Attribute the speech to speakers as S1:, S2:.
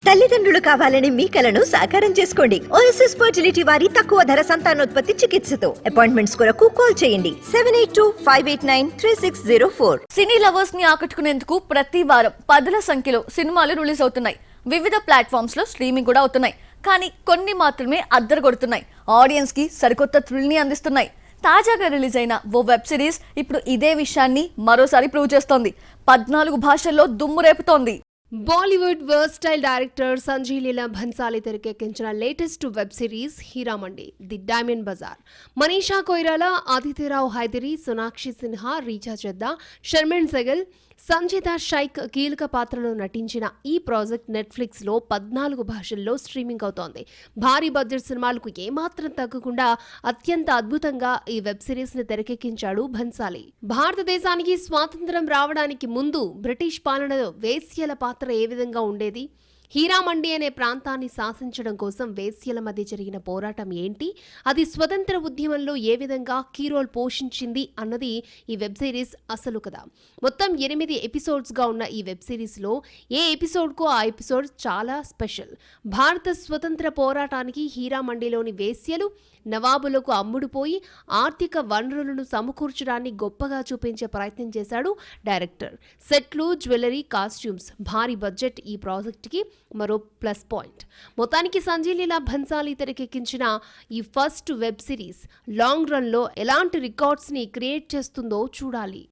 S1: తల్లిదండ్రులు కావాలని మీ కలను సాకారం చేసుకోండి. ఓఎస్ఎస్ ఫర్టిలిటీ వారి తక్కువ ధర సంతానోత్పత్తి చికిత్సతో అపాయింట్మెంట్స్ కొరకు కాల్ చేయండి 7825893604.
S2: సినీ లవర్స్ ని ఆకట్టుకునేందుకు ప్రతి వారం పదుల సంఖ్యలో సినిమాలు రిలీజ్ అవుతున్నాయి. వివిధ ప్లాట్ఫామ్స్ లో స్ట్రీమింగ్ కూడా అవుతున్నాయి. కానీ కొన్ని మాత్రమే అద్దరు కొడుతున్నాయి. ఆడియన్స్ కి సరికొత్త థ్రిల్ ని అందిస్తున్నాయి. తాజాగా రిలీజ్ అయిన ఓ వెబ్ సిరీస్ ఇప్పుడు ఇదే విషయాన్ని మరోసారి ప్రూవ్ చేస్తోంది. 14 భాషల్లో దుమ్ము రేపుతోంది.
S3: Bollywood versatile director Sanjay Leela Bhansali తెరకెక్కించిన latest web series Heeramandi the diamond bazaar. Manisha Koirala, Aditi Rao Hydari, Sonakshi Sinha, Richa Chadha, Sharmin Segal, Sanjeeda Shaikh కీలక పాత్రలో నటించిన ఈ ప్రాజెక్ట్ నెట్ఫ్లిక్స్ లో 14 భాషల్లో స్ట్రీమింగ్ అవుతోంది. భారీ బడ్జెట్ సినిమాలకు ఏమాత్రం తగ్గకుండా అత్యంత అద్భుతంగా ఈ వెబ్ సిరీస్ ని తెరకెక్కించాడు భన్సాలి. భారతదేశానికి స్వాతంత్ర్యం రావడానికి ముందు బ్రిటిష్ పాలనలో వేశ్యల పాత్ర ఏ విధంగా ఉండేది, హీరామండి అనే ప్రాంతాన్ని శాసించడం కోసం వేశ్యల మధ్య జరిగిన పోరాటం ఏంటి, అది స్వతంత్ర ఉద్యమంలో ఏ విధంగా కీ రోల్ పోషించింది అన్నది ఈ వెబ్ సిరీస్ అసలు కదా. మొత్తం 8 ఎపిసోడ్స్గా ఉన్న ఈ వెబ్ సిరీస్లో ఏ ఎపిసోడ్కు ఆ ఎపిసోడ్ చాలా స్పెషల్. భారత స్వతంత్ర పోరాటానికి హీరామండిలోని వేశ్యలు నవాబులకు అమ్ముడుపోయి ఆర్థిక వనరులను సమకూర్చడాన్ని గొప్పగా చూపించే ప్రయత్నం చేశాడు డైరెక్టర్. సెట్లు, జ్యువెలరీ, కాస్ట్యూమ్స్, భారీ బడ్జెట్ ఈ ప్రాజెక్ట్కి మరో ప్లస్ పాయింట్. మొత్తానికి సంజయ్ లీలా భన్సాలి తెరకెక్కించిన ఈ ఫస్ట్ వెబ్ సిరీస్ లాంగ్ రన్లో ఎలాంటి రికార్డ్స్ని క్రియేట్ చేస్తుందో చూడాలి.